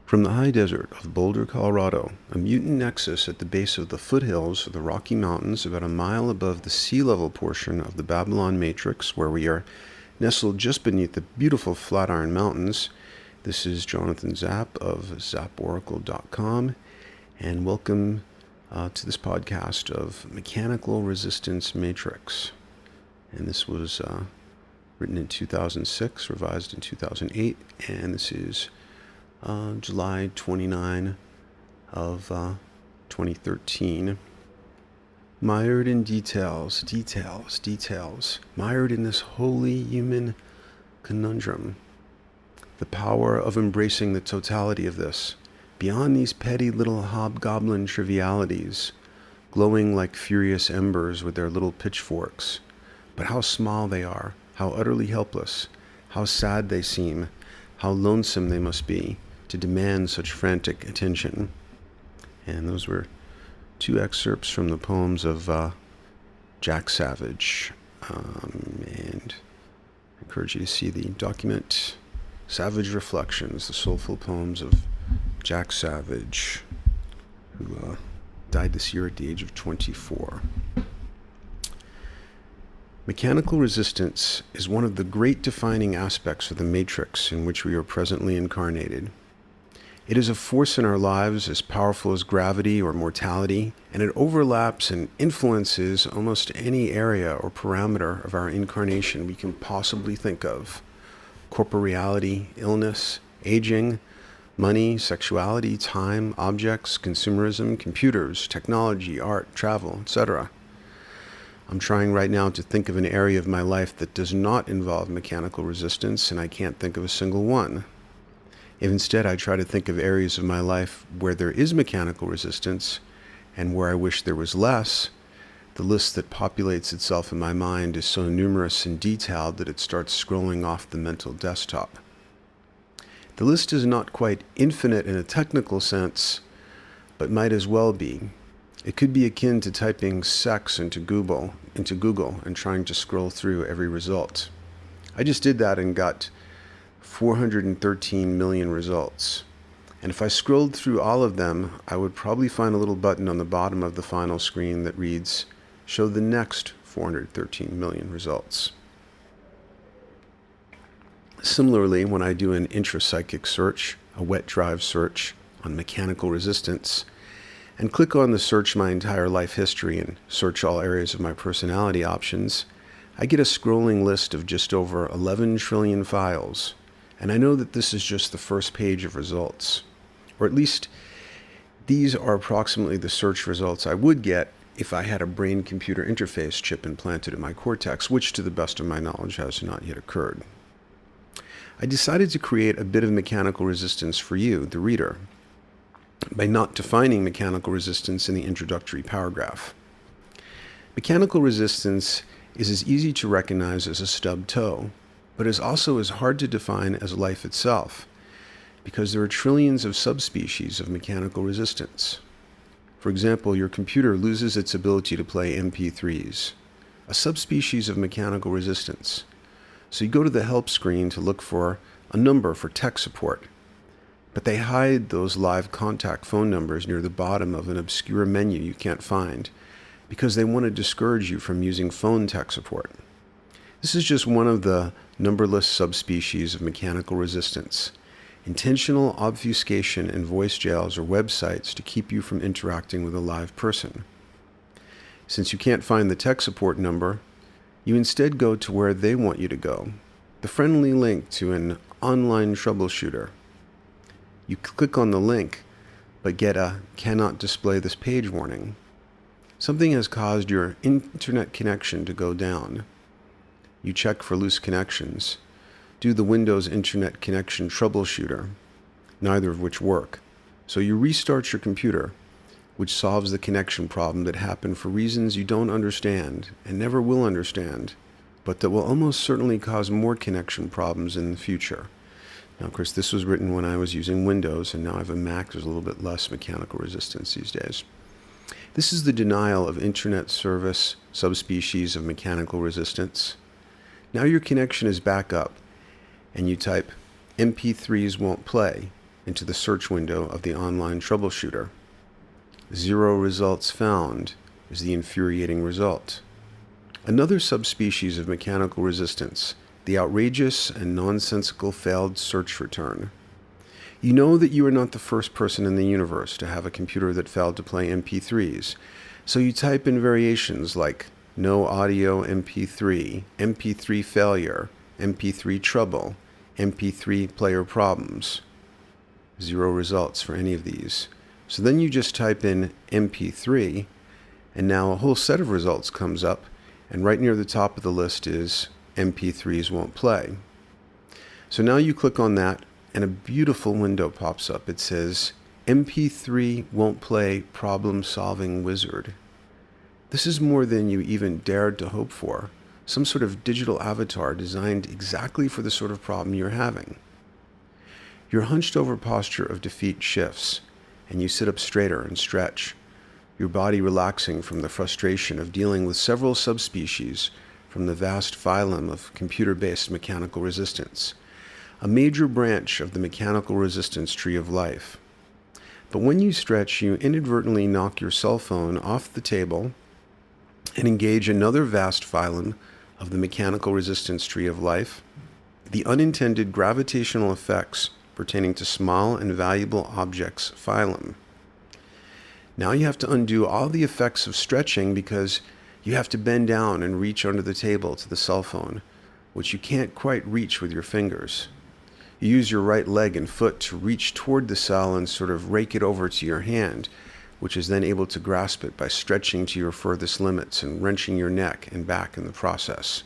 From the high desert of Boulder, Colorado, a mutant nexus at the base of the foothills of the Rocky Mountains, about a mile above the sea level portion of the Babylon Matrix, where we are nestled just beneath the beautiful Flatiron Mountains, this is Jonathan Zapp of zapporacle.com, and welcome to this podcast of Mechanical Resistance Matrix. And this was written in 2006, revised in 2008, and this is July 29 of 2013. Mired in details, mired in this wholly human conundrum. The power of embracing the totality of this, beyond these petty little hobgoblin trivialities, glowing like furious embers with their little pitchforks. But how small they are, how utterly helpless, how sad they seem, how lonesome they must be to demand such frantic attention. And those were two excerpts from the poems of Jack Savage. And I encourage you to see the document, Savage Reflections, the soulful poems of Jack Savage, who died this year at the age of 24. Mechanical resistance is one of the great defining aspects of the matrix in which we are presently incarnated. It is a force in our lives as powerful as gravity or mortality, and it overlaps and influences almost any area or parameter of our incarnation we can possibly think of. Corporeality, illness, aging, money, sexuality, time, objects, consumerism, computers, technology, art, travel, etc. I'm trying right now to think of an area of my life that does not involve mechanical resistance, and I can't think of a single one. If instead I try to think of areas of my life where there is mechanical resistance and where I wish there was less, the list that populates itself in my mind is so numerous and detailed that it starts scrolling off the mental desktop. The list is not quite infinite in a technical sense, but might as well be. It could be akin to typing sex into Google and trying to scroll through every result. I just did that and got 413 million results. And if I scrolled through all of them, I would probably find a little button on the bottom of the final screen that reads, "Show the next 413 million results." Similarly, when I do an intrapsychic search, a wet drive search on mechanical resistance, and click on the search my entire life history and search all areas of my personality options, I get a scrolling list of just over 11 trillion files. And I know that this is just the first page of results. Or at least these are approximately the search results I would get if I had a brain-computer interface chip implanted in my cortex, which to the best of my knowledge has not yet occurred. I decided to create a bit of mechanical resistance for you, the reader, by not defining mechanical resistance in the introductory paragraph. Mechanical resistance is as easy to recognize as a stubbed toe, but is also as hard to define as life itself, because there are trillions of subspecies of mechanical resistance. For example, your computer loses its ability to play MP3s, a subspecies of mechanical resistance. So you go to the help screen to look for a number for tech support, but they hide those live contact phone numbers near the bottom of an obscure menu you can't find, because they want to discourage you from using phone tech support. This is just one of the numberless subspecies of mechanical resistance. Intentional obfuscation in voice jails or websites to keep you from interacting with a live person. Since you can't find the tech support number, you instead go to where they want you to go, the friendly link to an online troubleshooter. You click on the link, but get a "cannot display this page" warning. Something has caused your internet connection to go down. You check for loose connections, do the Windows Internet Connection troubleshooter, neither of which work. So you restart your computer, which solves the connection problem that happened for reasons you don't understand and never will understand, but that will almost certainly cause more connection problems in the future. Now, of course, this was written when I was using Windows, and now I have a Mac. There's a little bit less mechanical resistance these days. This is the denial of internet service subspecies of mechanical resistance. Now your connection is back up, and you type MP3s won't play, into the search window of the online troubleshooter. 0 results found is the infuriating result. Another subspecies of mechanical resistance, the outrageous and nonsensical failed search return. You know that you are not the first person in the universe to have a computer that failed to play MP3s, so you type in variations like no audio MP3, MP3 failure, MP3 trouble, MP3 player problems. 0 results for any of these. So then you just type in MP3, and now a whole set of results comes up, and right near the top of the list is MP3s won't play. So now you click on that, and a beautiful window pops up. It says, MP3 won't play problem-solving wizard. This is more than you even dared to hope for. Some sort of digital avatar designed exactly for the sort of problem you're having. Your hunched-over posture of defeat shifts, and you sit up straighter and stretch, your body relaxing from the frustration of dealing with several subspecies from the vast phylum of computer-based mechanical resistance, a major branch of the mechanical resistance tree of life. But when you stretch, you inadvertently knock your cell phone off the table and engage another vast phylum of the mechanical resistance tree of life, the unintended gravitational effects pertaining to small and valuable objects phylum. Now you have to undo all the effects of stretching because you have to bend down and reach under the table to the cell phone, which you can't quite reach with your fingers. You use your right leg and foot to reach toward the cell and sort of rake it over to your hand, which is then able to grasp it by stretching to your furthest limits and wrenching your neck and back in the process.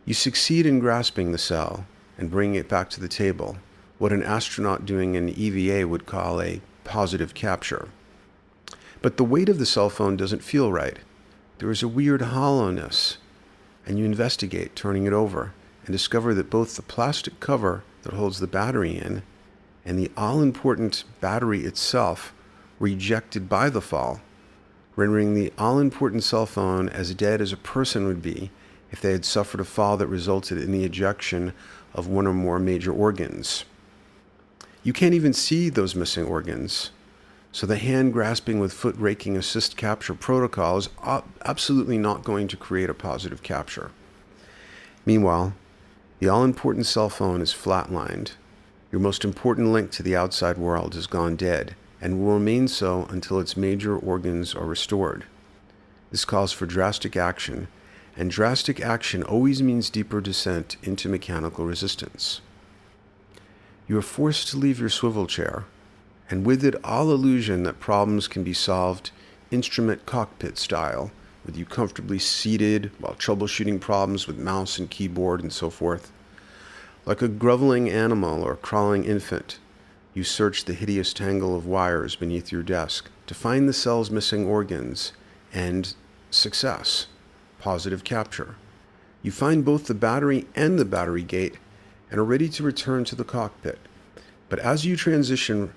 You succeed in grasping the cell and bringing it back to the table, what an astronaut doing an EVA would call a positive capture. But the weight of the cell phone doesn't feel right. There is a weird hollowness, and you investigate, turning it over, and discover that both the plastic cover that holds the battery in and the all-important battery itself were ejected by the fall, rendering the all-important cell phone as dead as a person would be if they had suffered a fall that resulted in the ejection of one or more major organs. You can't even see those missing organs, so the hand grasping with foot raking assist capture protocol is absolutely not going to create a positive capture. Meanwhile, the all-important cell phone is flatlined. Your most important link to the outside world has gone dead and will remain so until its major organs are restored. This calls for drastic action, and drastic action always means deeper descent into mechanical resistance. You are forced to leave your swivel chair, and with it all illusion that problems can be solved instrument cockpit style, with you comfortably seated while troubleshooting problems with mouse and keyboard and so forth. Like a groveling animal or crawling infant, you search the hideous tangle of wires beneath your desk to find the cell's missing organs and success, positive capture. You find both the battery and the battery gate and are ready to return to the cockpit. But as you transition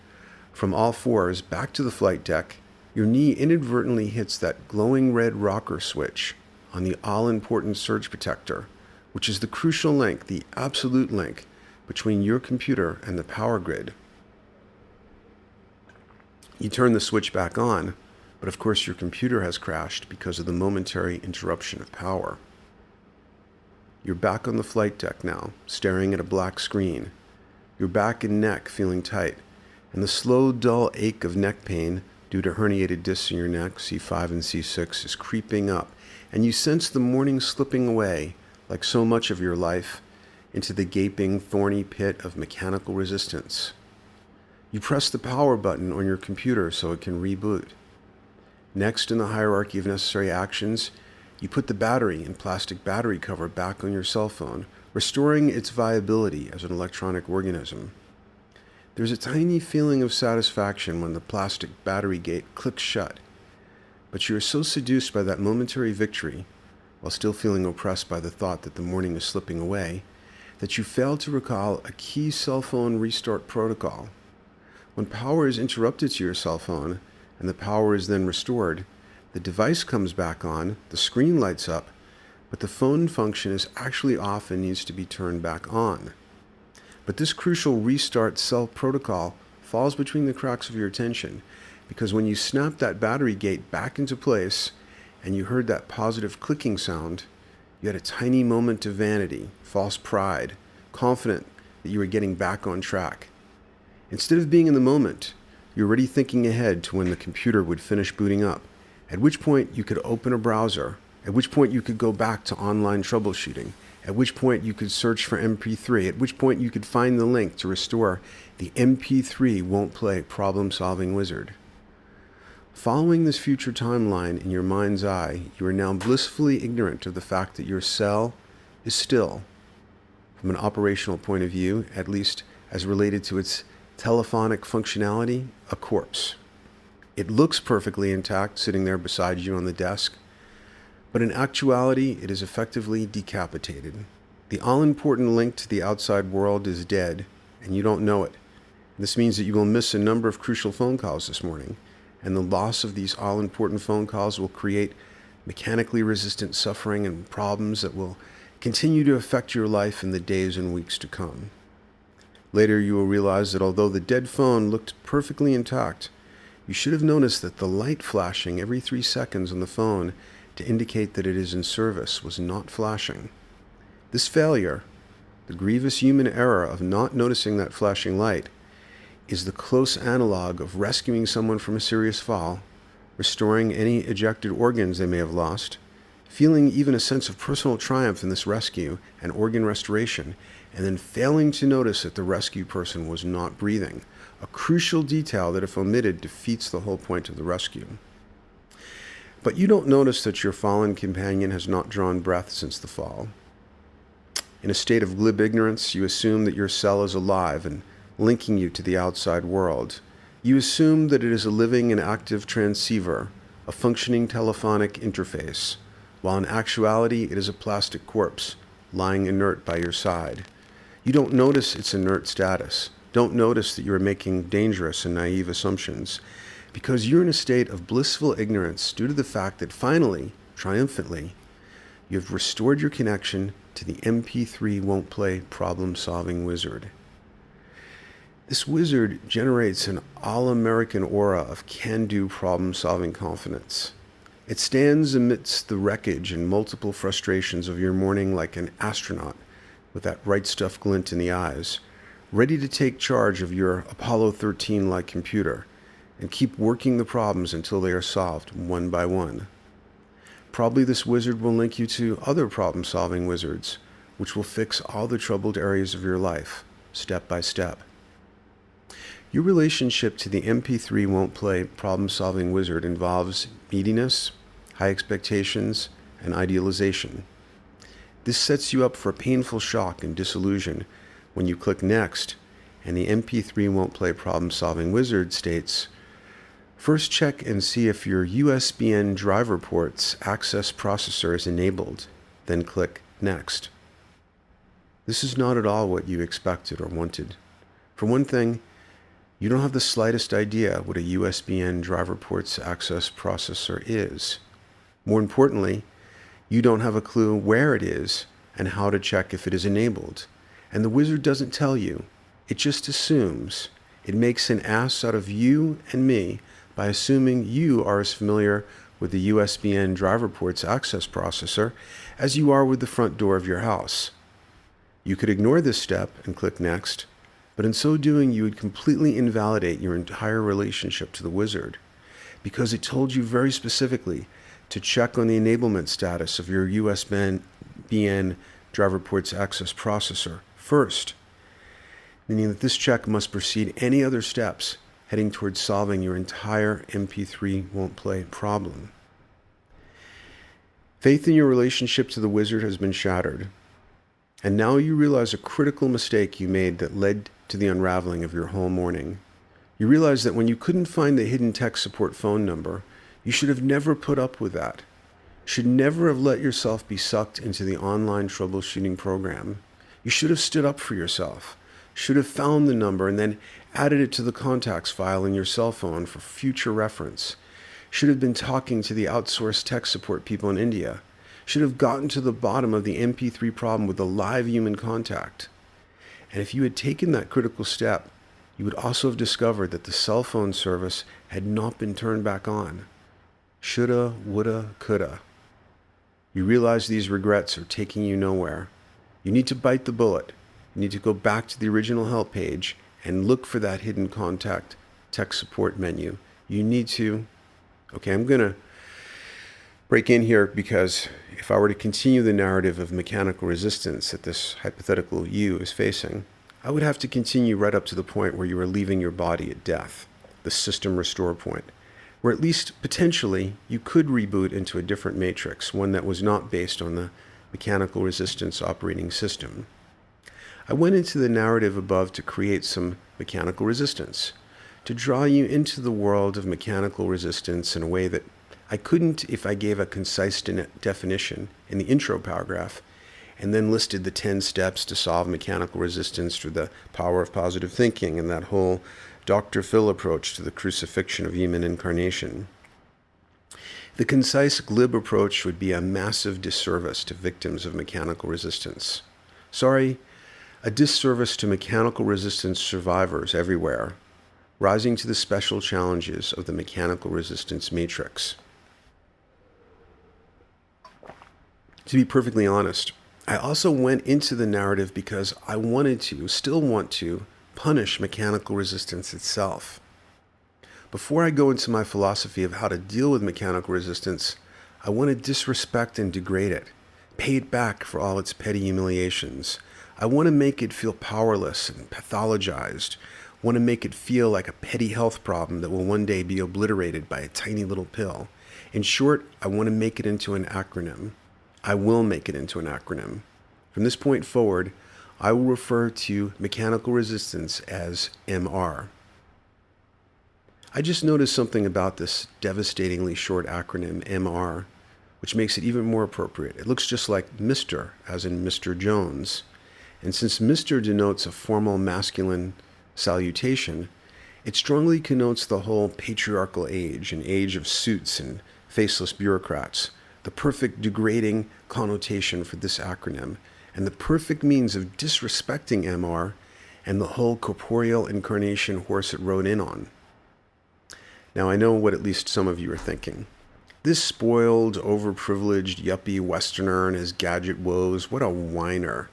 from all fours back to the flight deck, your knee inadvertently hits that glowing red rocker switch on the all-important surge protector, which is the crucial link, the absolute link, between your computer and the power grid. You turn the switch back on, but of course your computer has crashed because of the momentary interruption of power. You're back on the flight deck now, staring at a black screen, your back and neck feeling tight, and the slow, dull ache of neck pain due to herniated discs in your neck, C5 and C6, is creeping up, and you sense the morning slipping away, like so much of your life, into the gaping, thorny pit of mechanical resistance. You press the power button on your computer so it can reboot. Next in the hierarchy of necessary actions, you put the battery and plastic battery cover back on your cell phone, restoring its viability as an electronic organism. There's a tiny feeling of satisfaction when the plastic battery gate clicks shut, but you are so seduced by that momentary victory, while still feeling oppressed by the thought that the morning is slipping away, that you fail to recall a key cell phone restart protocol. When power is interrupted to your cell phone, and the power is then restored, the device comes back on, the screen lights up, but the phone function is actually off and needs to be turned back on. But this crucial restart cell protocol falls between the cracks of your attention, because when you snapped that battery gate back into place and you heard that positive clicking sound, you had a tiny moment of vanity, false pride, confident that you were getting back on track. Instead of being in the moment, you're already thinking ahead to when the computer would finish booting up, at which point you could open a browser, at which point you could go back to online troubleshooting, at which point you could search for MP3, at which point you could find the link to restore the MP3 won't play problem-solving wizard. Following this future timeline in your mind's eye, you are now blissfully ignorant of the fact that your cell is still, from an operational point of view, at least as related to its telephonic functionality, a corpse. It looks perfectly intact sitting there beside you on the desk, but in actuality, it is effectively decapitated. The all-important link to the outside world is dead, and you don't know it. This means that you will miss a number of crucial phone calls this morning, and the loss of these all-important phone calls will create mechanically resistant suffering and problems that will continue to affect your life in the days and weeks to come. Later, you will realize that although the dead phone looked perfectly intact, you should have noticed that the light flashing every 3 seconds on the phone to indicate that it is in service was not flashing. This failure, the grievous human error of not noticing that flashing light, is the close analog of rescuing someone from a serious fall, restoring any ejected organs they may have lost, feeling even a sense of personal triumph in this rescue and organ restoration, and then failing to notice that the rescue person was not breathing, a crucial detail that, if omitted, defeats the whole point of the rescue. But you don't notice that your fallen companion has not drawn breath since the fall. In a state of glib ignorance, you assume that your cell is alive and linking you to the outside world. You assume that it is a living and active transceiver, a functioning telephonic interface, while in actuality it is a plastic corpse lying inert by your side. You don't notice its inert status, don't notice that you are making dangerous and naive assumptions, because you're in a state of blissful ignorance due to the fact that finally, triumphantly, you have restored your connection to the MP3 won't play problem-solving wizard. This wizard generates an all-American aura of can-do problem-solving confidence. It stands amidst the wreckage and multiple frustrations of your morning like an astronaut with that right stuff glint in the eyes, ready to take charge of your Apollo 13-like computer and keep working the problems until they are solved one by one. Probably this wizard will link you to other problem-solving wizards, which will fix all the troubled areas of your life, step by step. Your relationship to the MP3 won't play problem-solving wizard involves neediness, high expectations, and idealization. This sets you up for a painful shock and disillusion when you click Next, and the MP3 won't play problem-solving wizard states, first check and see if your USBN driver port's access processor is enabled, then click Next. This is not at all what you expected or wanted. For one thing, you don't have the slightest idea what a USBN driver port's access processor is. More importantly, you don't have a clue where it is and how to check if it is enabled. And the wizard doesn't tell you. It just assumes. It makes an ass out of you and me by assuming you are as familiar with the USBN driver port's access processor as you are with the front door of your house. You could ignore this step and click Next, but in so doing you would completely invalidate your entire relationship to the wizard, because it told you very specifically to check on the enablement status of your USBN driver port's access processor first, meaning that this check must precede any other steps heading towards solving your entire MP3 won't play problem. Faith in your relationship to the wizard has been shattered, and now you realize a critical mistake you made that led to the unraveling of your whole morning. You realize that when you couldn't find the hidden tech support phone number, you should have never put up with that. You should never have let yourself be sucked into the online troubleshooting program. You should have stood up for yourself, should have found the number and then added it to the contacts file in your cell phone for future reference, should have been talking to the outsourced tech support people in India, should have gotten to the bottom of the MP3 problem with a live human contact. And if you had taken that critical step, you would also have discovered that the cell phone service had not been turned back on. Shoulda, woulda, coulda. You realize these regrets are taking you nowhere. You need to bite the bullet. You need to go back to the original help page and look for that hidden contact tech support menu. You need to... Okay, I'm going to break in here because if I were to continue the narrative of mechanical resistance that this hypothetical you is facing, I would have to continue right up to the point where you are leaving your body at death, the system restore point, where at least potentially you could reboot into a different matrix, one that was not based on the mechanical resistance operating system. I went into the narrative above to create some mechanical resistance, to draw you into the world of mechanical resistance in a way that I couldn't if I gave a concise definition in the intro paragraph and then listed the 10 steps to solve mechanical resistance through the power of positive thinking and that whole Dr. Phil approach to the crucifixion of human incarnation. The concise, glib approach would be a massive disservice to victims of mechanical resistance. Sorry, a disservice to mechanical resistance survivors everywhere, rising to the special challenges of the mechanical resistance matrix. To be perfectly honest, I also went into the narrative because I wanted to, still want to, punish mechanical resistance itself. Before I go into my philosophy of how to deal with mechanical resistance, I want to disrespect and degrade it, pay it back for all its petty humiliations. I want to make it feel powerless and pathologized, want to make it feel like a petty health problem that will one day be obliterated by a tiny little pill. In short, I want to make it into an acronym. I will make it into an acronym. From this point forward, I will refer to mechanical resistance as MR. I just noticed something about this devastatingly short acronym MR, which makes it even more appropriate. It looks just like Mr., as in Mr. Jones. And since Mr. denotes a formal masculine salutation, it strongly connotes the whole patriarchal age, an age of suits and faceless bureaucrats, the perfect degrading connotation for this acronym, and the perfect means of disrespecting MR and the whole corporeal incarnation horse it rode in on. Now I know what at least some of you are thinking. This spoiled, overprivileged, yuppie Westerner and his gadget woes, what a whiner.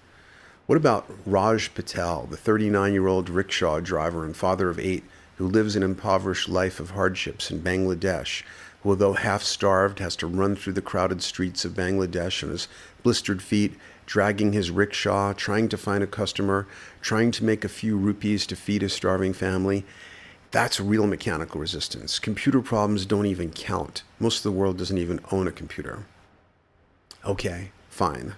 What about Raj Patel, the 39-year-old rickshaw driver and father of 8 who lives an impoverished life of hardships in Bangladesh, who, although half-starved, has to run through the crowded streets of Bangladesh on his blistered feet, dragging his rickshaw, trying to find a customer, trying to make a few rupees to feed his starving family? That's real mechanical resistance. Computer problems don't even count. Most of the world doesn't even own a computer. Okay, fine.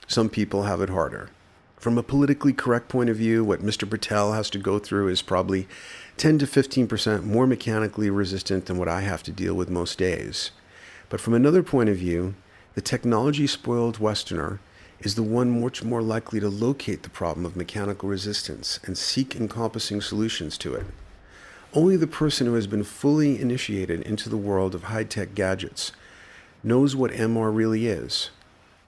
Some people have it harder. From a politically correct point of view, what Mr. Patel has to go through is probably 10 to 15% more mechanically resistant than what I have to deal with most days. But from another point of view, the technology-spoiled Westerner is the one much more likely to locate the problem of mechanical resistance and seek encompassing solutions to it. Only the person who has been fully initiated into the world of high-tech gadgets knows what MR really is.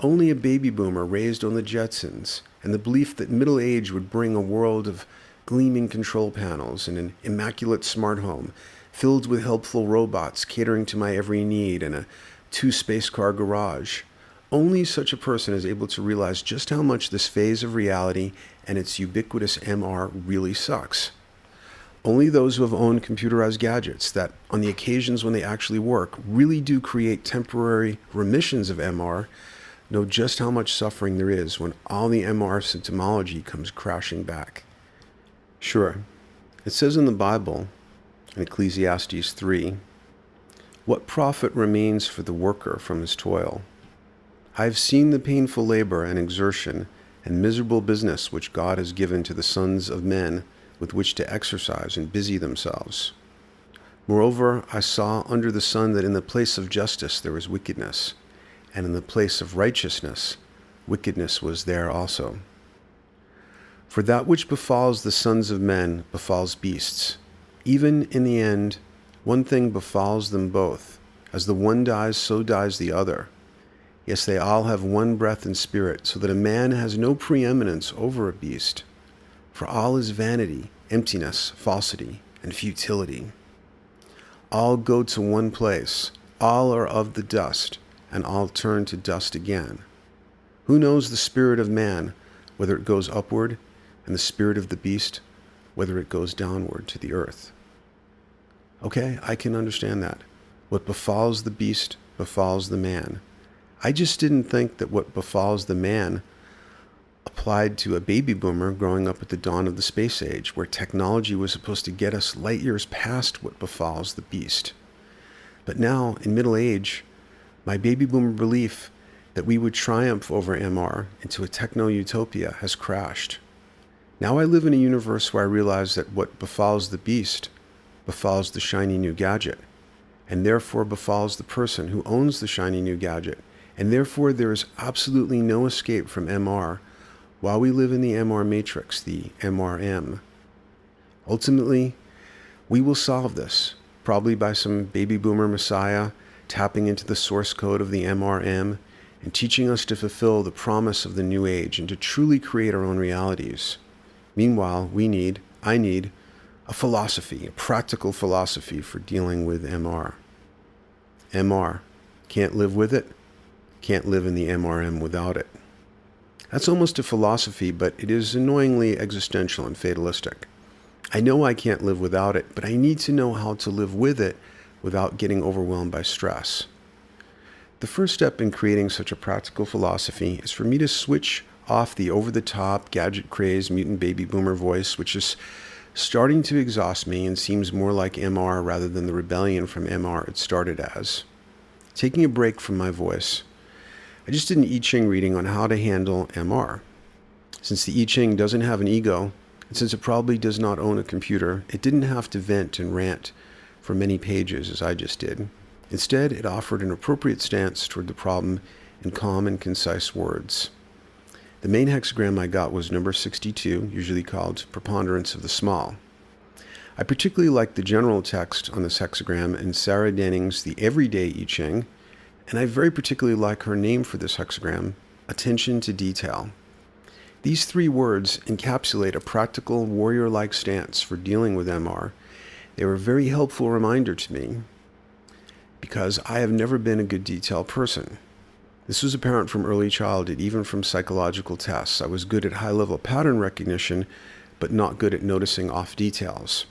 Only a baby boomer raised on the Jetsons and the belief that middle age would bring a world of gleaming control panels and an immaculate smart home filled with helpful robots catering to my every need and a 2-space-car garage. Only such a person is able to realize just how much this phase of reality and its ubiquitous MR really sucks. Only those who have owned computerized gadgets that, on the occasions when they actually work, really do create temporary remissions of MR know just how much suffering there is when all the MR symptomology comes crashing back. Sure, it says in the Bible, in Ecclesiastes 3, "What profit remains for the worker from his toil? I have seen the painful labor and exertion and miserable business which God has given to the sons of men with which to exercise and busy themselves. Moreover, I saw under the sun that in the place of justice there was wickedness, and in the place of righteousness, wickedness was there also. For that which befalls the sons of men befalls beasts. Even in the end, one thing befalls them both. As the one dies, so dies the other. Yes, they all have one breath and spirit, so that a man has no preeminence over a beast. for all is vanity, emptiness, falsity, and futility. All go to one place, all are of the dust, and all turn to dust again. Who knows the spirit of man, whether it goes upward, and the spirit of the beast, whether it goes downward to the earth? Okay, I can understand that. What befalls the beast befalls the man. I just didn't think that what befalls the man applied to a baby boomer growing up at the dawn of the space age, where technology was supposed to get us light years past what befalls the beast. But now, in middle age, my baby boomer belief that we would triumph over MR into a techno-utopia has crashed. Now I live in a universe where I realize that what befalls the beast befalls the shiny new gadget, and therefore befalls the person who owns the shiny new gadget, and therefore there is absolutely no escape from MR while we live in the MR matrix, the MRM. Ultimately, we will solve this, probably by some baby boomer messiah tapping into the source code of the MRM and teaching us to fulfill the promise of the new age and to truly create our own realities. Meanwhile, I need a philosophy, a practical philosophy for dealing with MR. MR, can't live with it, can't live in the MRM without it. That's almost a philosophy, but it is annoyingly existential and fatalistic. I know I can't live without it, but I need to know how to live with it without getting overwhelmed by stress. The first step in creating such a practical philosophy is for me to switch off the over-the-top, gadget-crazed, mutant baby boomer voice, which is starting to exhaust me and seems more like MR rather than the rebellion from MR it started as. Taking a break from my voice, I just did an I Ching reading on how to handle MR. Since the I Ching doesn't have an ego, and since it probably does not own a computer, it didn't have to vent and rant for many pages as I just did. Instead, it offered an appropriate stance toward the problem in calm and concise words. The main hexagram I got was number 62, usually called Preponderance of the Small. I particularly like the general text on this hexagram in Sarah Denning's The Everyday I Ching, and I very particularly like her name for this hexagram, Attention to Detail. These three words encapsulate a practical, warrior-like stance for dealing with MR. They were a very helpful reminder to me because I have never been a good detail person. This was apparent from early childhood, even from psychological tests. I was good at high-level pattern recognition, but not good at noticing off details.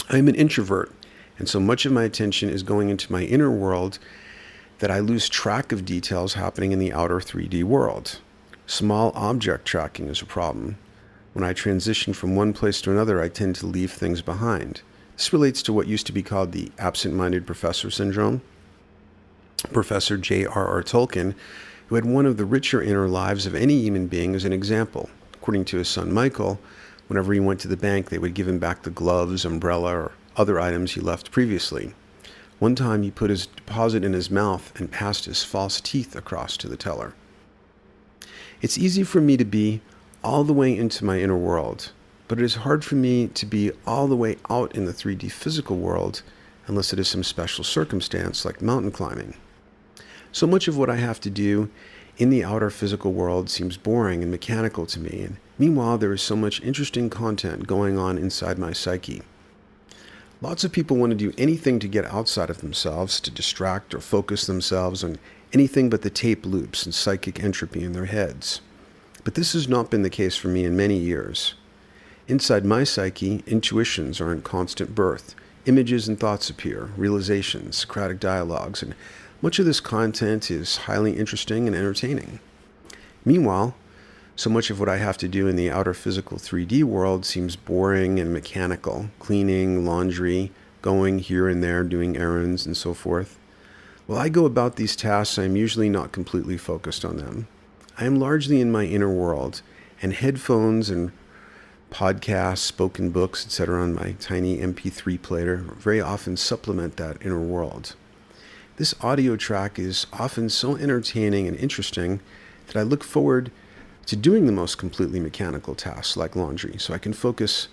I am an introvert, and so much of my attention is going into my inner world that I lose track of details happening in the outer 3D world. Small object tracking is a problem. When I transition from one place to another, I tend to leave things behind. This relates to what used to be called the absent-minded professor syndrome. Professor J.R.R. Tolkien, who had one of the richer inner lives of any human being, is an example. According to his son Michael, whenever he went to the bank, they would give him back the gloves, umbrella, or other items he left previously. One time he put his deposit in his mouth and passed his false teeth across to the teller. It's easy for me to be all the way into my inner world, but it is hard for me to be all the way out in the 3D physical world unless it is some special circumstance like mountain climbing. So much of what I have to do in the outer physical world seems boring and mechanical to me, and meanwhile there is so much interesting content going on inside my psyche. Lots of people want to do anything to get outside of themselves, to distract or focus themselves on anything but the tape loops and psychic entropy in their heads. But this has not been the case for me in many years. Inside my psyche, intuitions are in constant birth. Images and thoughts appear, realizations, Socratic dialogues, and much of this content is highly interesting and entertaining. Meanwhile, so much of what I have to do in the outer physical 3D world seems boring and mechanical, cleaning, laundry, going here and there, doing errands, and so forth. While I go about these tasks, I am usually not completely focused on them. I am largely in my inner world, and headphones and podcasts, spoken books, etc. on my tiny MP3 player very often supplement that inner world. This audio track is often so entertaining and interesting that I look forward to doing the most completely mechanical tasks like laundry so I can focus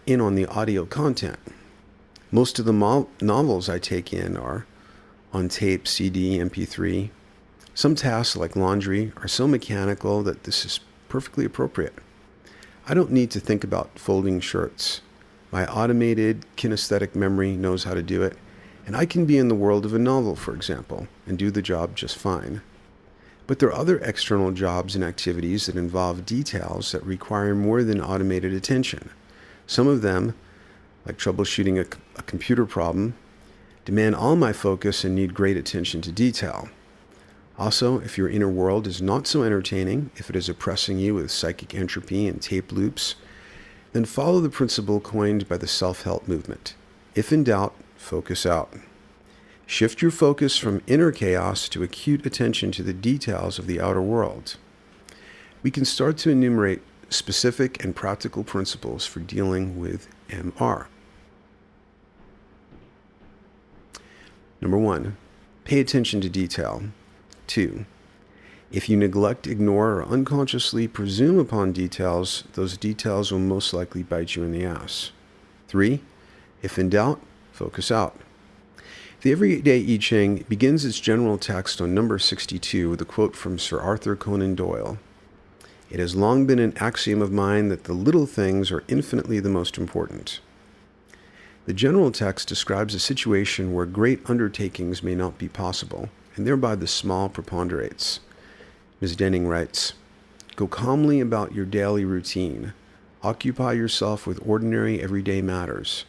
in on the audio content. Most of the novels I take in are on tape, CD, MP3. Some tasks like laundry are so mechanical that this is perfectly appropriate. I don't need to think about folding shirts. My automated kinesthetic memory knows how to do it, and I can be in the world of a novel, for example, and do the job just fine. But there are other external jobs and activities that involve details that require more than automated attention. Some of them, like troubleshooting a computer problem, demand all my focus and need great attention to detail. Also, if your inner world is not so entertaining, if it is oppressing you with psychic entropy and tape loops, then follow the principle coined by the self-help movement. If in doubt, focus out. Shift your focus from inner chaos to acute attention to the details of the outer world. We can start to enumerate specific and practical principles for dealing with MR. Number 1, pay attention to detail. 2, if you neglect, ignore, or unconsciously presume upon details, those details will most likely bite you in the ass. 3, if in doubt, focus out. The Everyday I Ching begins its general text on number 62 with a quote from Sir Arthur Conan Doyle. It has long been an axiom of mine that the little things are infinitely the most important. The general text describes a situation where great undertakings may not be possible, and thereby the small preponderates. Ms. Denning writes, "Go calmly about your daily routine. Occupy yourself with ordinary everyday matters.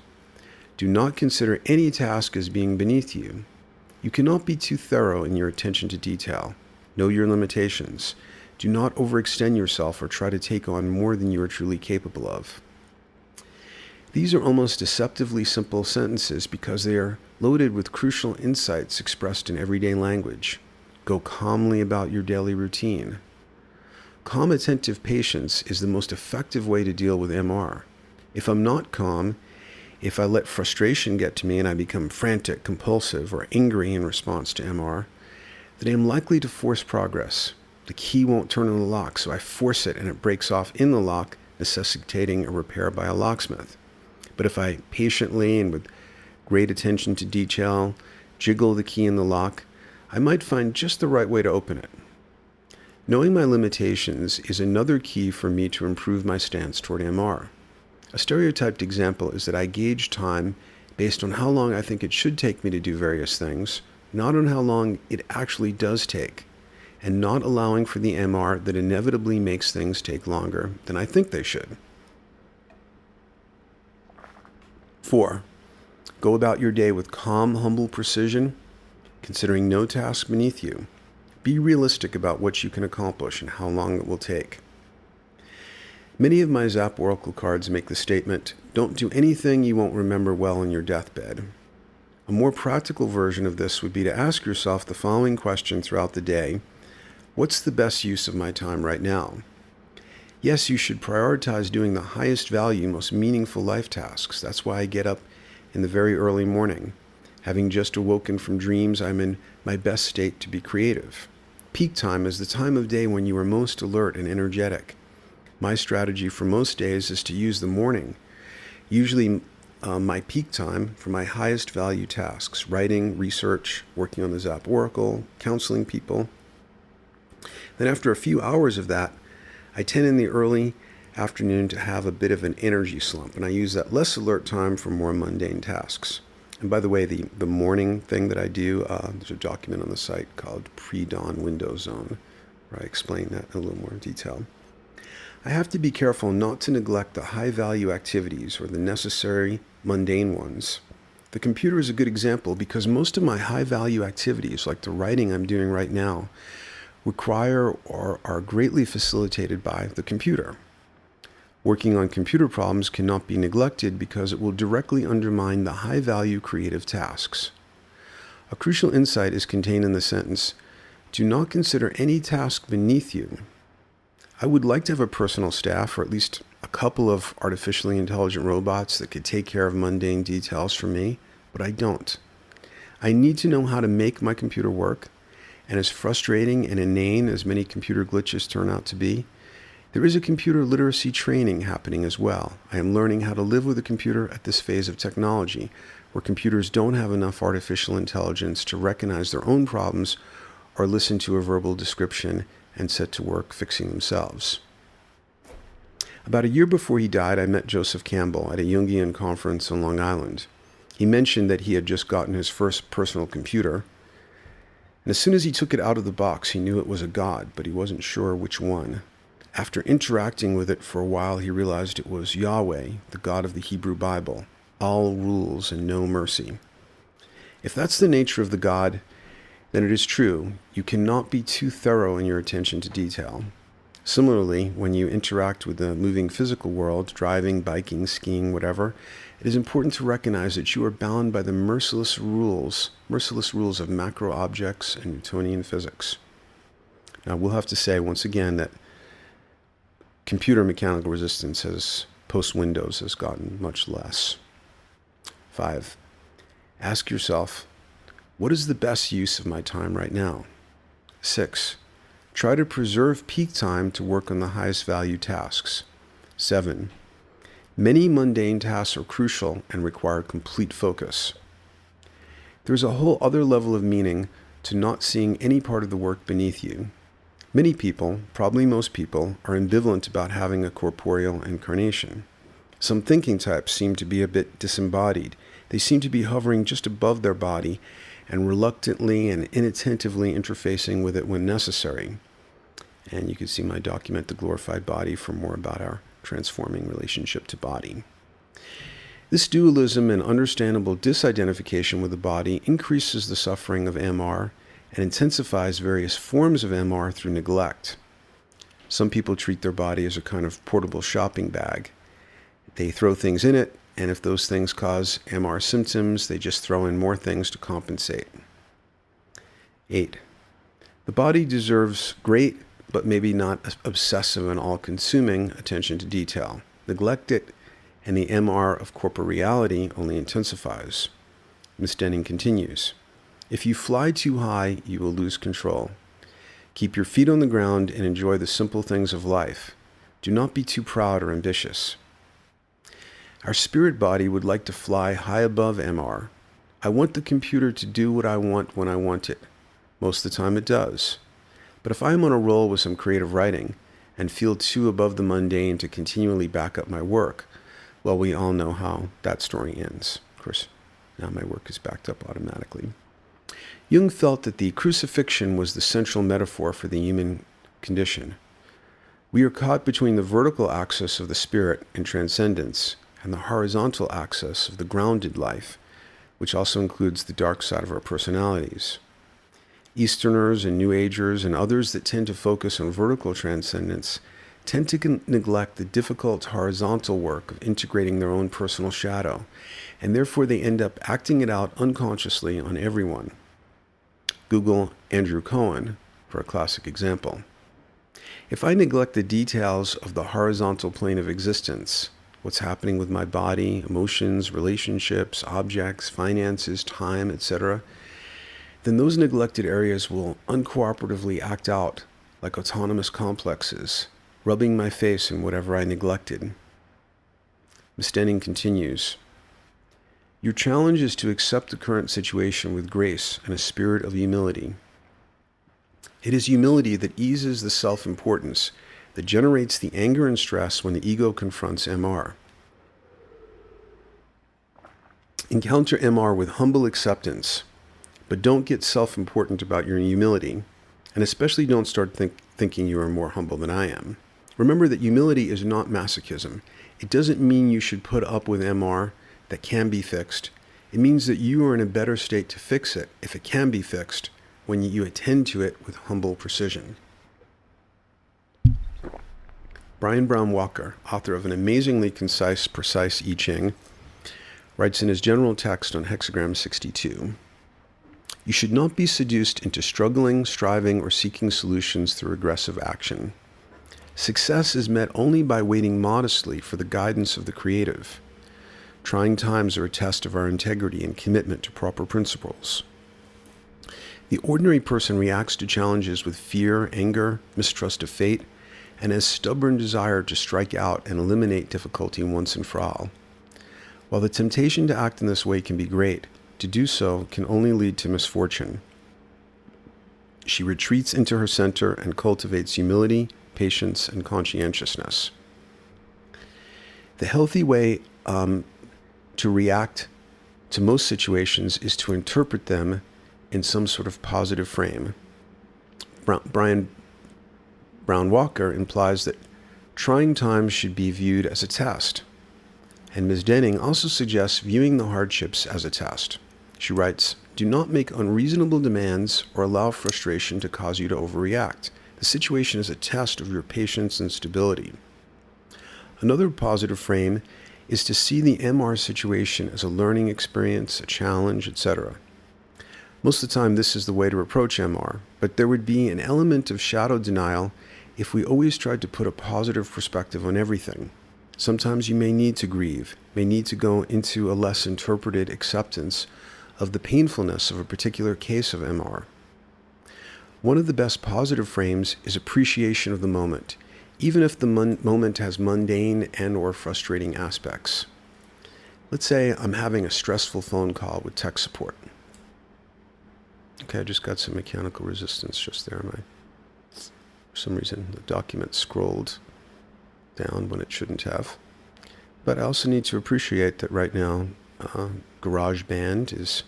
Do not consider any task as being beneath you. You cannot be too thorough in your attention to detail. Know your limitations. Do not overextend yourself or try to take on more than you are truly capable of." These are almost deceptively simple sentences because they are loaded with crucial insights expressed in everyday language. Go calmly about your daily routine. Calm, attentive patience is the most effective way to deal with MR. If I'm not calm, if I let frustration get to me and I become frantic, compulsive, or angry in response to MR, then I'm likely to force progress. The key won't turn in the lock, so I force it and it breaks off in the lock, necessitating a repair by a locksmith. But if I patiently and with great attention to detail jiggle the key in the lock, I might find just the right way to open it. Knowing my limitations is another key for me to improve my stance toward MR. A stereotyped example is that I gauge time based on how long I think it should take me to do various things, not on how long it actually does take, and not allowing for the MR that inevitably makes things take longer than I think they should. 4, go about your day with calm, humble precision, considering no task beneath you. Be realistic about what you can accomplish and how long it will take. Many of my Zap Oracle cards make the statement, "Don't do anything you won't remember well on your deathbed." A more practical version of this would be to ask yourself the following question throughout the day: what's the best use of my time right now? Yes, you should prioritize doing the highest value, most meaningful life tasks. That's why I get up in the very early morning. Having just awoken from dreams, I'm in my best state to be creative. Peak time is the time of day when you are most alert and energetic. My strategy for most days is to use the morning, usually my peak time, for my highest value tasks: writing, research, working on the Zap Oracle, counseling people. Then after a few hours of that, I tend in the early afternoon to have a bit of an energy slump, and I use that less alert time for more mundane tasks. And by the way, the morning thing that I do, there's a document on the site called Pre-Dawn Window Zone, where I explain that in a little more detail. I have to be careful not to neglect the high-value activities or the necessary mundane ones. The computer is a good example because most of my high-value activities, like the writing I'm doing right now, require or are greatly facilitated by the computer. Working on computer problems cannot be neglected because it will directly undermine the high-value creative tasks. A crucial insight is contained in the sentence, "Do not consider any task beneath you." I would like to have a personal staff, or at least a couple of artificially intelligent robots that could take care of mundane details for me, but I don't. I need to know how to make my computer work, and as frustrating and inane as many computer glitches turn out to be, there is a computer literacy training happening as well. I am learning how to live with a computer at this phase of technology, where computers don't have enough artificial intelligence to recognize their own problems or listen to a verbal description and set to work fixing themselves. About a year before he died, I met Joseph Campbell at a Jungian conference on Long Island. He mentioned that he had just gotten his first personal computer, and as soon as he took it out of the box, he knew it was a god, but he wasn't sure which one. After interacting with it for a while, he realized it was Yahweh, the God of the Hebrew Bible, all rules and no mercy. If that's the nature of the God, then it is true. You cannot be too thorough in your attention to detail. Similarly, when you interact with the moving physical world, driving, biking, skiing, whatever, it is important to recognize that you are bound by the merciless rules of macro objects and Newtonian physics. Now, we'll have to say once again that computer mechanical resistance post-Windows has gotten much less. 5. Ask yourself, what is the best use of my time right now? 6. Try to preserve peak time to work on the highest value tasks. 7. Many mundane tasks are crucial and require complete focus. There's a whole other level of meaning to not seeing any part of the work beneath you. Many people, probably most people, are ambivalent about having a corporeal incarnation. Some thinking types seem to be a bit disembodied. They seem to be hovering just above their body and reluctantly and inattentively interfacing with it when necessary. And you can see my document, The Glorified Body, for more about our transforming relationship to body. This dualism and understandable disidentification with the body increases the suffering of MR and intensifies various forms of MR through neglect. Some people treat their body as a kind of portable shopping bag. They throw things in it, and if those things cause MR symptoms, they just throw in more things to compensate. 8. The body deserves great, but maybe not obsessive and all-consuming attention to detail. Neglect it, and the MR of corporeality only intensifies. Ms. Denning continues, if you fly too high, you will lose control. Keep your feet on the ground and enjoy the simple things of life. Do not be too proud or ambitious. Our spirit body would like to fly high above MR. I want the computer to do what I want when I want it. Most of the time it does. But if I am on a roll with some creative writing and feel too above the mundane to continually back up my work, well, we all know how that story ends. Of course, now my work is backed up automatically. Jung felt that the crucifixion was the central metaphor for the human condition. We are caught between the vertical axis of the spirit and transcendence and the horizontal axis of the grounded life, which also includes the dark side of our personalities. Easterners and New Agers and others that tend to focus on vertical transcendence tend to neglect the difficult horizontal work of integrating their own personal shadow, and therefore they end up acting it out unconsciously on everyone. Google Andrew Cohen for a classic example. If I neglect the details of the horizontal plane of existence, what's happening with my body, emotions, relationships, objects, finances, time, etc., then those neglected areas will uncooperatively act out like autonomous complexes, rubbing my face in whatever I neglected. Ms. Denning continues, your challenge is to accept the current situation with grace and a spirit of humility. It is humility that eases the self-importance that generates the anger and stress when the ego confronts MR. Encounter MR with humble acceptance, but don't get self-important about your humility, and especially don't start thinking you are more humble than I am. Remember that humility is not masochism. It doesn't mean you should put up with MR that can be fixed. It means that you are in a better state to fix it, if it can be fixed, when you attend to it with humble precision. Brian Brown Walker, author of an amazingly concise, precise I Ching, writes in his general text on hexagram 62, you should not be seduced into struggling, striving, or seeking solutions through aggressive action. Success is met only by waiting modestly for the guidance of the creative. Trying times are a test of our integrity and commitment to proper principles. The ordinary person reacts to challenges with fear, anger, mistrust of fate, and a stubborn desire to strike out and eliminate difficulty once and for all. While the temptation to act in this way can be great, to do so can only lead to misfortune. She retreats into her center and cultivates humility, patience, and conscientiousness. The healthy way to react to most situations is to interpret them in some sort of positive frame. Brian Brown Walker implies that trying times should be viewed as a test. And Ms. Denning also suggests viewing the hardships as a test. She writes, "Do not make unreasonable demands or allow frustration to cause you to overreact. The situation is a test of your patience and stability." Another positive frame is to see the MR situation as a learning experience, a challenge, etc. Most of the time, this is the way to approach MR, but there would be an element of shadow denial if we always tried to put a positive perspective on everything. Sometimes you may need to grieve, may need to go into a less interpreted acceptance of the painfulness of a particular case of MR. One of the best positive frames is appreciation of the moment, even if the moment has mundane and or frustrating aspects. Let's say I'm having a stressful phone call with tech support. Okay, I just got some mechanical resistance just there. For some reason, the document scrolled down when it shouldn't have. But I also need to appreciate that right now, GarageBand is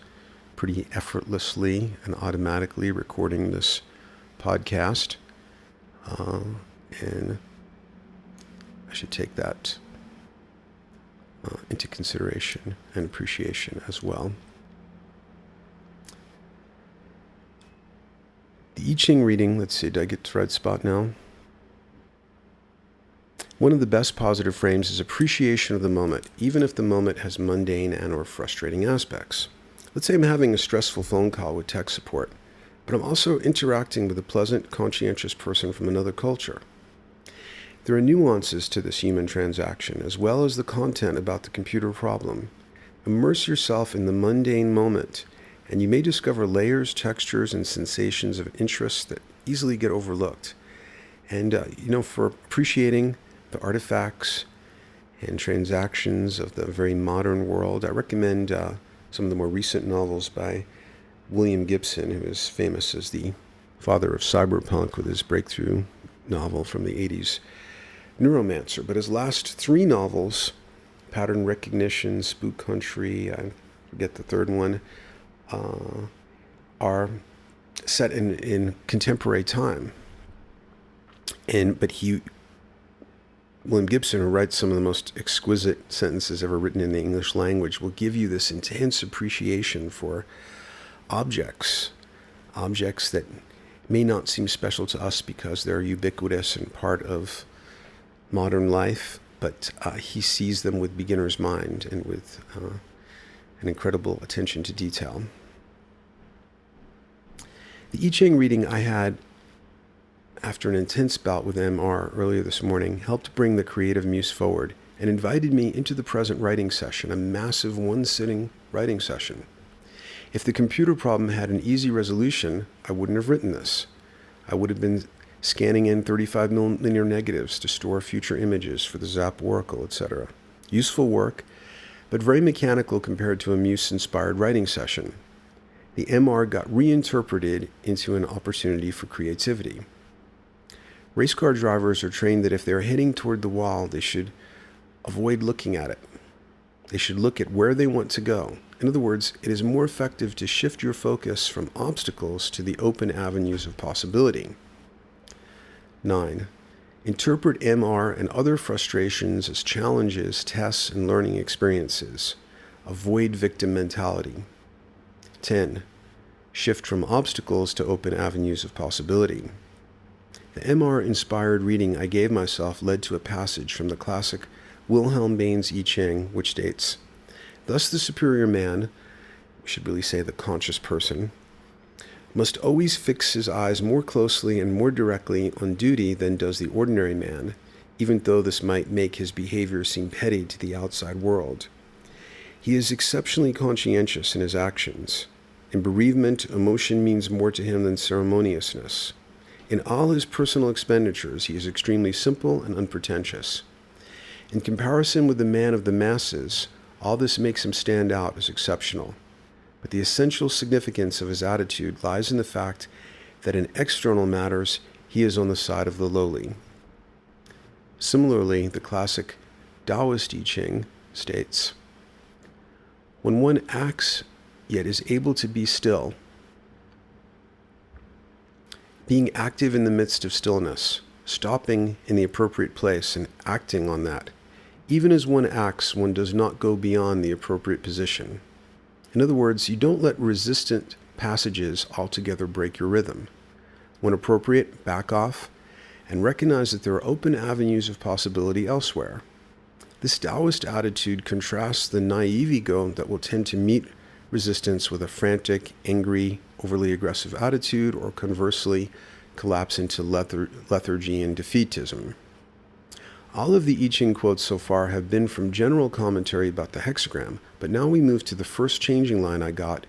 pretty effortlessly and automatically recording this podcast. And I should take that into consideration and appreciation as well. The I Ching reading, let's see, did I get to the right spot now? One of the best positive frames is appreciation of the moment, even if the moment has mundane and or frustrating aspects. Let's say I'm having a stressful phone call with tech support, but I'm also interacting with a pleasant, conscientious person from another culture. There are nuances to this human transaction, as well as the content about the computer problem. Immerse yourself in the mundane moment, and you may discover layers, textures, and sensations of interest that easily get overlooked. And, for appreciating the artifacts and transactions of the very modern world, I recommend some of the more recent novels by William Gibson, who is famous as the father of cyberpunk with his breakthrough novel from the 80s, Neuromancer. But his last three novels, Pattern Recognition, Spook Country, I forget the third one, are set in contemporary time. But William Gibson, who writes some of the most exquisite sentences ever written in the English language, will give you this intense appreciation for objects that may not seem special to us because they're ubiquitous and part of modern life, but he sees them with beginner's mind and with an incredible attention to detail. The I Ching reading I had after an intense bout with MR earlier this morning helped bring the creative muse forward and invited me into the present writing session, a massive one-sitting writing session. If the computer problem had an easy resolution, I wouldn't have written this. I would have been scanning in 35 linear negatives to store future images for the Zap Oracle, etc. Useful work, but very mechanical compared to a muse-inspired writing session. The MR got reinterpreted into an opportunity for creativity. Race car drivers are trained that if they're heading toward the wall, they should avoid looking at it. They should look at where they want to go. In other words, it is more effective to shift your focus from obstacles to the open avenues of possibility. 9. Interpret MR and other frustrations as challenges, tests, and learning experiences. Avoid victim mentality. 10. Shift from obstacles to open avenues of possibility. The MR-inspired reading I gave myself led to a passage from the classic Wilhelm Bain's I Ching, which states, "Thus the superior man," we should really say the conscious person, "must always fix his eyes more closely and more directly on duty than does the ordinary man, even though this might make his behavior seem petty to the outside world. He is exceptionally conscientious in his actions. In bereavement, emotion means more to him than ceremoniousness. In all his personal expenditures, he is extremely simple and unpretentious. In comparison with the man of the masses, all this makes him stand out as exceptional. But the essential significance of his attitude lies in the fact that in external matters, he is on the side of the lowly." Similarly, the classic Taoist I Ching states, when one acts yet is able to be still, being active in the midst of stillness, stopping in the appropriate place and acting on that. Even as one acts, one does not go beyond the appropriate position. In other words, you don't let resistant passages altogether break your rhythm. When appropriate, back off and recognize that there are open avenues of possibility elsewhere. This Taoist attitude contrasts the naive ego that will tend to meet resistance with a frantic, angry, overly aggressive attitude, or conversely, collapse into lethargy and defeatism. All of the I Ching quotes so far have been from general commentary about the hexagram, but now we move to the first changing line I got,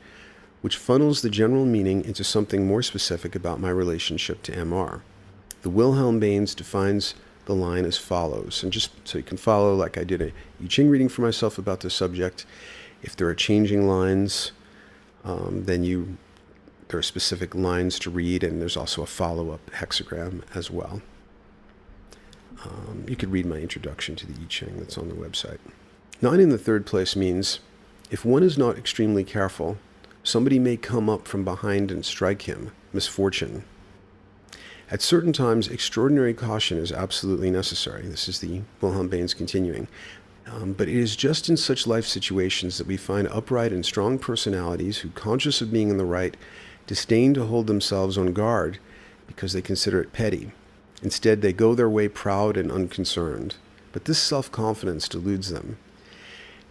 which funnels the general meaning into something more specific about my relationship to MR. The Wilhelm Baines defines the line as follows, and just so you can follow, like I did a I Ching reading for myself about the subject, if there are changing lines, then there are specific lines to read, and there's also a follow-up hexagram as well. You could read my introduction to the I Ching that's on the website. 9 in the third place means, if one is not extremely careful, somebody may come up from behind and strike him, misfortune. At certain times, extraordinary caution is absolutely necessary. This is the Wilhelm Baines continuing. But it is just in such life situations that we find upright and strong personalities who, conscious of being in the right, disdain to hold themselves on guard because they consider it petty. Instead, they go their way proud and unconcerned. But this self-confidence deludes them.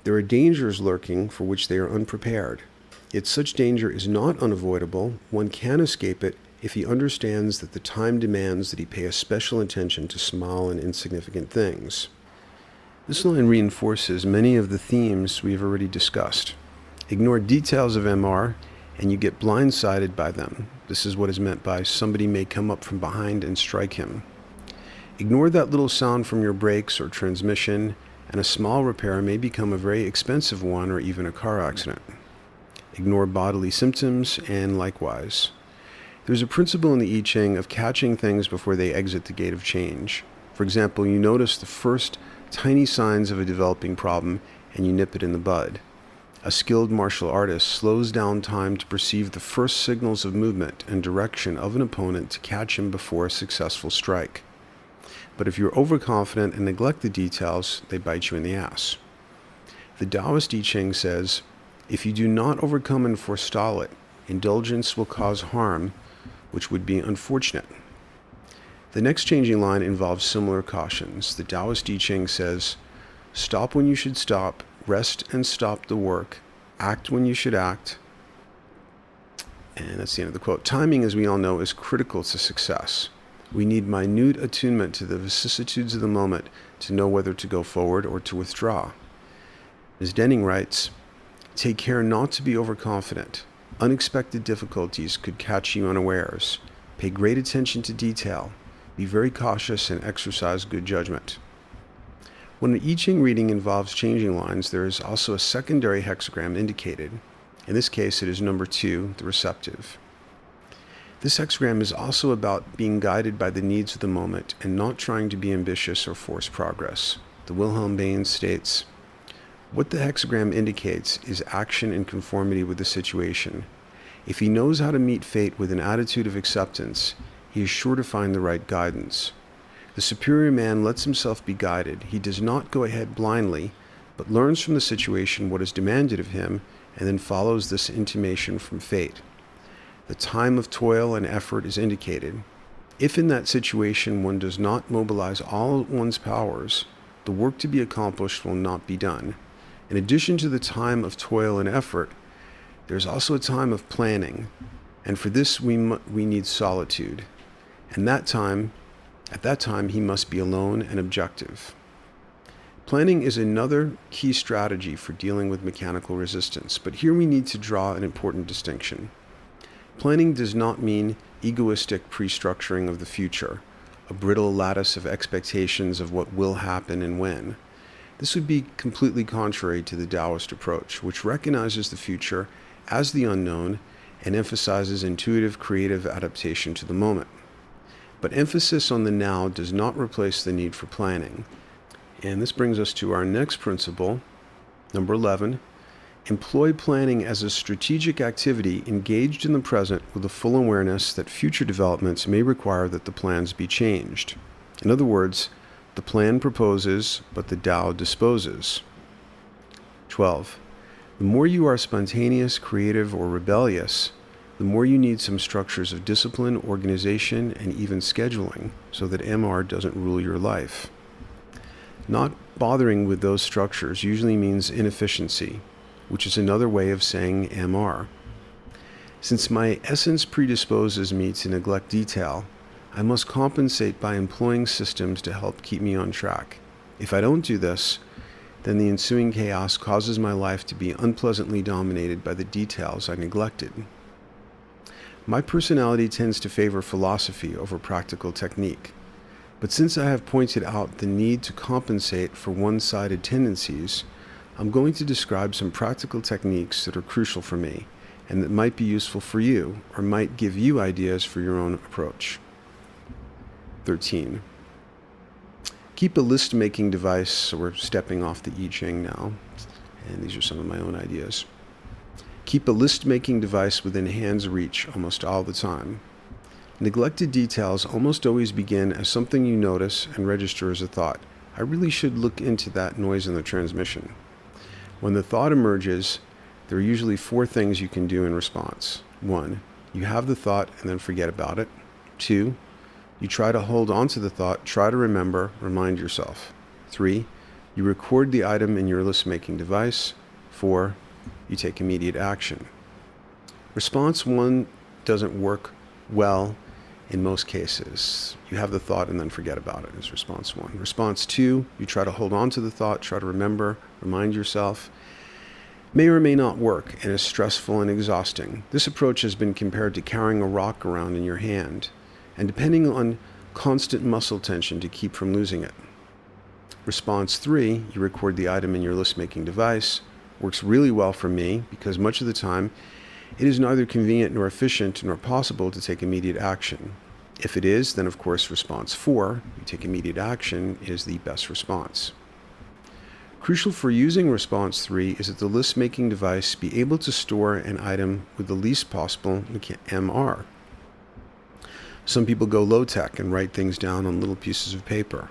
There are dangers lurking for which they are unprepared. Yet such danger is not unavoidable. One can escape it if he understands that the time demands that he pay a special attention to small and insignificant things. This line reinforces many of the themes we have already discussed. Ignore details of MR, and you get blindsided by them. This is what is meant by somebody may come up from behind and strike him. Ignore that little sound from your brakes or transmission, and a small repair may become a very expensive one or even a car accident. Ignore bodily symptoms, and likewise. There's a principle in the I Ching of catching things before they exit the gate of change. For example, you notice the first tiny signs of a developing problem, and you nip it in the bud. A skilled martial artist slows down time to perceive the first signals of movement and direction of an opponent to catch him before a successful strike. But if you're overconfident and neglect the details, they bite you in the ass. The Taoist I Ching says, if you do not overcome and forestall it, indulgence will cause harm, which would be unfortunate. The next changing line involves similar cautions. The Taoist I Ching says, stop when you should stop, rest and stop the work, act when you should act. And that's the end of the quote. Timing, as we all know, is critical to success. We need minute attunement to the vicissitudes of the moment to know whether to go forward or to withdraw. As Denning writes, take care not to be overconfident. Unexpected difficulties could catch you unawares. Pay great attention to detail. Be very cautious and exercise good judgment. When an I Ching reading involves changing lines, there is also a secondary hexagram indicated. In this case, it is number 2, the receptive. This hexagram is also about being guided by the needs of the moment and not trying to be ambitious or force progress. The Wilhelm Baines states, what the hexagram indicates is action in conformity with the situation. If he knows how to meet fate with an attitude of acceptance, he is sure to find the right guidance. The superior man lets himself be guided. He does not go ahead blindly, but learns from the situation what is demanded of him, and then follows this intimation from fate. The time of toil and effort is indicated. If in that situation one does not mobilize all one's powers, the work to be accomplished will not be done. In addition to the time of toil and effort, there's also a time of planning, and for this we need solitude. And at that time, he must be alone and objective. Planning is another key strategy for dealing with mechanical resistance, but here we need to draw an important distinction. Planning does not mean egoistic pre-structuring of the future, a brittle lattice of expectations of what will happen and when. This would be completely contrary to the Taoist approach, which recognizes the future as the unknown and emphasizes intuitive, creative adaptation to the moment. But emphasis on the now does not replace the need for planning. And this brings us to our next principle, number 11. Employ planning as a strategic activity engaged in the present with a full awareness that future developments may require that the plans be changed. In other words, the plan proposes, but the Tao disposes. 12. The more you are spontaneous, creative, or rebellious, the more you need some structures of discipline, organization, and even scheduling so that MR doesn't rule your life. Not bothering with those structures usually means inefficiency, which is another way of saying MR. Since my essence predisposes me to neglect detail, I must compensate by employing systems to help keep me on track. If I don't do this, then the ensuing chaos causes my life to be unpleasantly dominated by the details I neglected. My personality tends to favor philosophy over practical technique, but since I have pointed out the need to compensate for one-sided tendencies, I'm going to describe some practical techniques that are crucial for me and that might be useful for you or might give you ideas for your own approach. 13. Keep a list-making device. So we're stepping off the I Ching now, and these are some of my own ideas. Keep a list-making device within hand's reach almost all the time. Neglected details almost always begin as something you notice and register as a thought. I really should look into that noise in the transmission. When the thought emerges, there are usually 4 things you can do in response. 1. You have the thought and then forget about it. 2. You try to hold on to the thought, try to remember, remind yourself. 3. You record the item in your list-making device. 4. You take immediate action. Response 1 doesn't work well in most cases. You have the thought and then forget about it is response 1. Response 2, you try to hold on to the thought, try to remember, remind yourself. May or may not work and is stressful and exhausting. This approach has been compared to carrying a rock around in your hand and depending on constant muscle tension to keep from losing it. Response 3, you record the item in your list-making device. Works really well for me because much of the time it is neither convenient nor efficient nor possible to take immediate action. If it is, then of course response 4, you take immediate action, is the best response. Crucial for using response 3 is that the list-making device be able to store an item with the least possible MR. Some people go low-tech and write things down on little pieces of paper.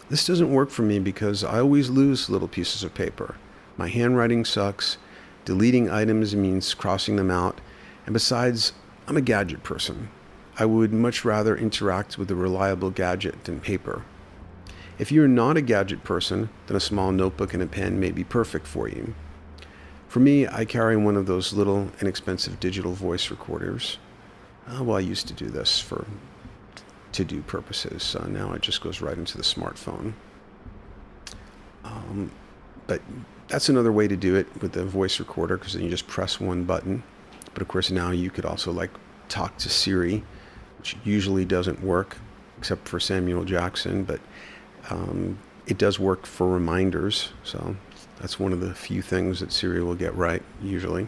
This doesn't work for me because I always lose little pieces of paper. My handwriting sucks, deleting items means crossing them out, and besides, I'm a gadget person. I would much rather interact with a reliable gadget than paper. If you're not a gadget person, then a small notebook and a pen may be perfect for you. For me, I carry one of those little inexpensive digital voice recorders. Well, I used to do this for to-do purposes. Now it just goes right into the smartphone. But that's another way to do it with the voice recorder because then you just press one button. But of course now you could also talk to Siri, which usually doesn't work except for Samuel Jackson, but it does work for reminders. So that's one of the few things that Siri will get right usually.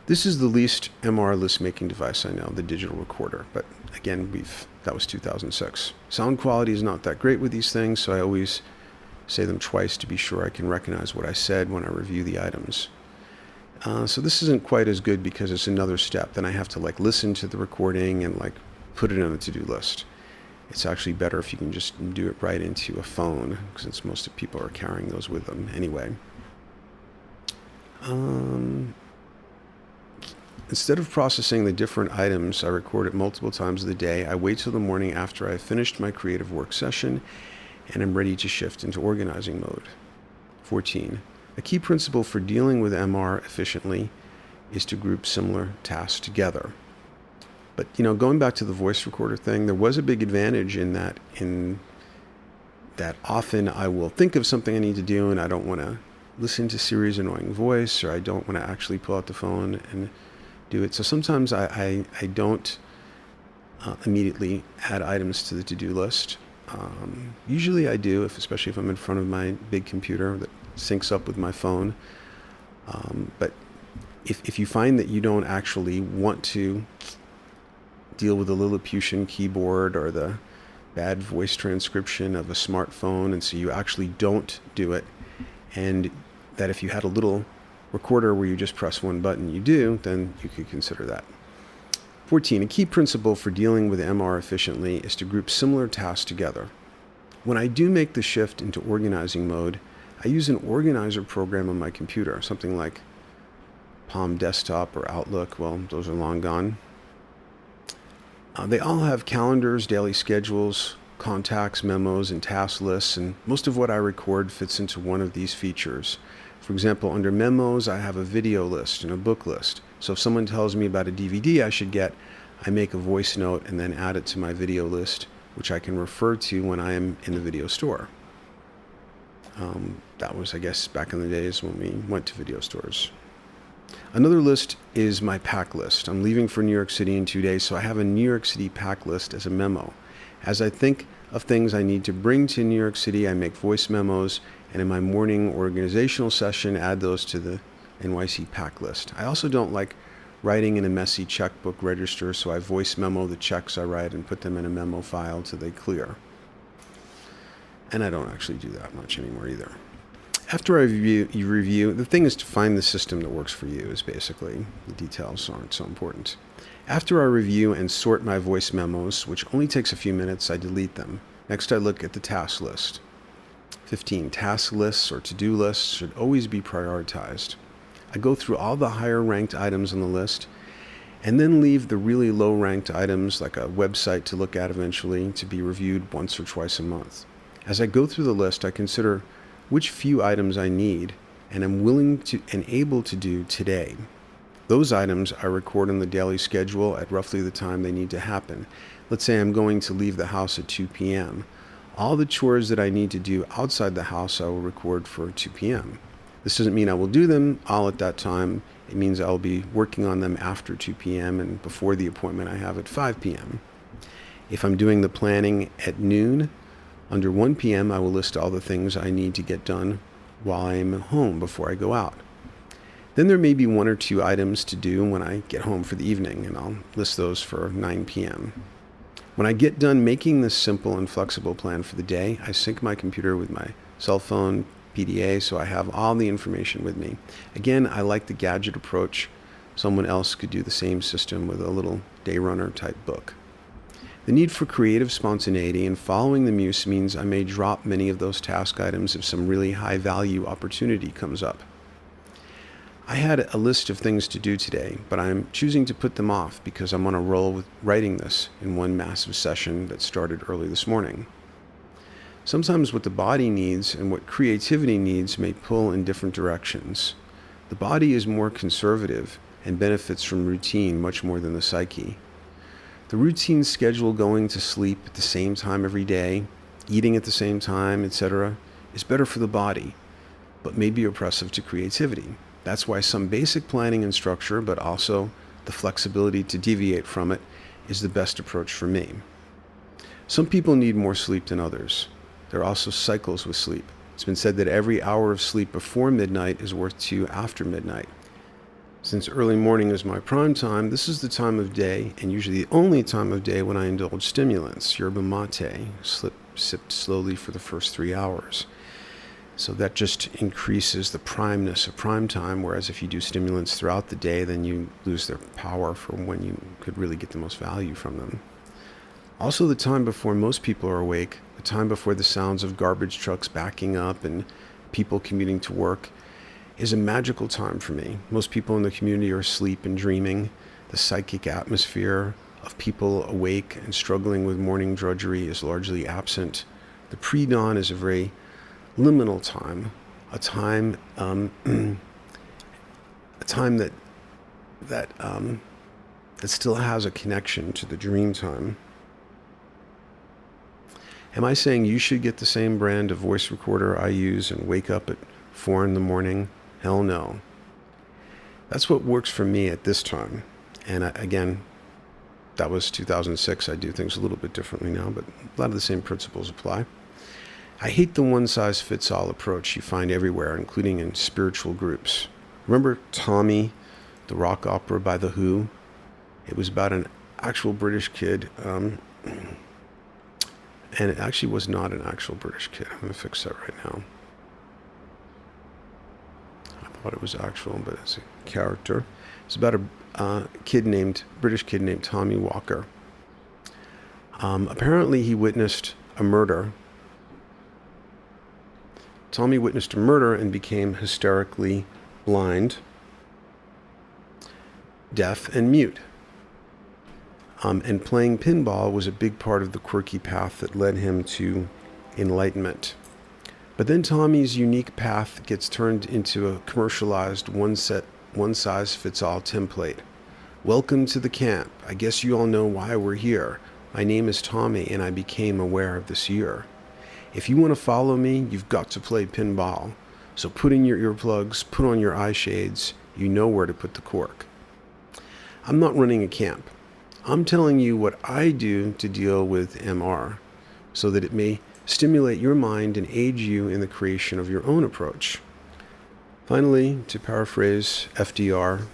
This is the least MR list-making device I know, the digital recorder. But again, that was 2006. Sound quality is not that great with these things, so I always say them twice to be sure I can recognize what I said when I review the items. So this isn't quite as good because it's another step. Then I have to listen to the recording and put it on a to-do list. It's actually better if you can just do it right into a phone, since most of people are carrying those with them anyway. Instead of processing the different items I record at multiple times of the day, I wait till the morning after I've finished my creative work session and I'm ready to shift into organizing mode. 14. A key principle for dealing with MR efficiently is to group similar tasks together. But, going back to the voice recorder thing, there was a big advantage in that often I will think of something I need to do and I don't want to listen to Siri's annoying voice, or I don't want to actually pull out the phone and do it. So sometimes I don't immediately add items to the to-do list. Usually I do, especially if I'm in front of my big computer that syncs up with my phone. But if you find that you don't actually want to deal with the Lilliputian keyboard or the bad voice transcription of a smartphone, and so you actually don't do it, and that if you had a little recorder where you just press one button, you do, then you could consider that. 14. A key principle for dealing with MR efficiently is to group similar tasks together. When I do make the shift into organizing mode, I use an organizer program on my computer, something like Palm Desktop or Outlook. Well, those are long gone. They all have calendars, daily schedules, contacts, memos, and task lists, and most of what I record fits into one of these features. For example, under memos, I have a video list and a book list. So if someone tells me about a DVD I should get, I make a voice note and then add it to my video list, which I can refer to when I am in the video store. That was, I guess, back in the days when we went to video stores. Another list is my pack list. I'm leaving for New York City in 2 days, so I have a New York City pack list as a memo. As I think of things I need to bring to New York City, I make voice memos, and in my morning organizational session, add those to the NYC pack list. I also don't like writing in a messy checkbook register, so I voice memo the checks I write and put them in a memo file till they clear. And I don't actually do that much anymore either. After I review, the thing is to find the system that works for you, is basically, the details aren't so important. After I review and sort my voice memos, which only takes a few minutes, I delete them. Next, I look at the task list. 15. Task lists or to-do lists should always be prioritized. I go through all the higher ranked items on the list and then leave the really low ranked items, like a website to look at eventually, to be reviewed once or twice a month. As I go through the list, I consider which few items I need and am willing to and able to do today. Those items I record on the daily schedule at roughly the time they need to happen. Let's say I'm going to leave the house at 2 p.m. All the chores that I need to do outside the house I will record for 2 p.m. This doesn't mean I will do them all at that time. It means I'll be working on them after 2 p.m. and before the appointment I have at 5 p.m. If I'm doing the planning at noon, under 1 p.m. I will list all the things I need to get done while I am home before I go out. Then there may be 1 or 2 items to do when I get home for the evening, and I'll list those for 9 p.m. When I get done making this simple and flexible plan for the day, I sync my computer with my cell phone, PDA, so I have all the information with me. Again, I like the gadget approach. Someone else could do the same system with a little day runner type book. The need for creative spontaneity and following the muse means I may drop many of those task items if some really high value opportunity comes up. I had a list of things to do today, but I'm choosing to put them off because I'm on a roll with writing this in one massive session that started early this morning. Sometimes what the body needs and what creativity needs may pull in different directions. The body is more conservative and benefits from routine much more than the psyche. The routine schedule, going to sleep at the same time every day, eating at the same time, etc., is better for the body, but may be oppressive to creativity. That's why some basic planning and structure, but also the flexibility to deviate from it, is the best approach for me. Some people need more sleep than others. There are also cycles with sleep. It's been said that every hour of sleep before midnight is worth 2 after midnight. Since early morning is my prime time, this is the time of day, and usually the only time of day, when I indulge stimulants, yerba mate, sipped slowly for the first 3 hours. So that just increases the primeness of prime time, whereas if you do stimulants throughout the day, then you lose their power for when you could really get the most value from them. Also, the time before most people are awake, the time before the sounds of garbage trucks backing up and people commuting to work, is a magical time for me. Most people in the community are asleep and dreaming. The psychic atmosphere of people awake and struggling with morning drudgery is largely absent. The pre-dawn is a very liminal time, a time that still has a connection to the dream time. Am I saying you should get the same brand of voice recorder I use and wake up at 4 in the morning? Hell no. That's what works for me at this time. And again, that was 2006. I do things a little bit differently now, but a lot of the same principles apply. I hate the one-size-fits-all approach you find everywhere, including in spiritual groups. Remember Tommy, the rock opera by The Who? It was about an actual British kid, And it actually was not an actual British kid. I'm going to fix that right now. I thought it was actual, but it's a character. It's about a British kid named Tommy Walker. Apparently he witnessed a murder. Tommy witnessed a murder and became hysterically blind, deaf, and mute. And playing pinball was a big part of the quirky path that led him to enlightenment. But then Tommy's unique path gets turned into a commercialized one-size-fits-all template. Welcome to the camp. I guess you all know why we're here. My name is Tommy, and I became aware of this year. If you want to follow me, you've got to play pinball. So put in your earplugs, put on your eye shades. You know where to put the cork. I'm not running a camp. I'm telling you what I do to deal with MR, so that it may stimulate your mind and aid you in the creation of your own approach. Finally, to paraphrase FDR,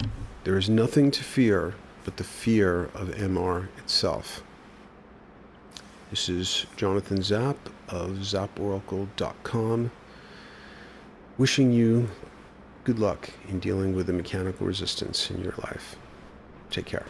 there is nothing to fear but the fear of MR itself. This is Jonathan Zapp of zapporacle.com, wishing you good luck in dealing with the mechanical resistance in your life. Take care.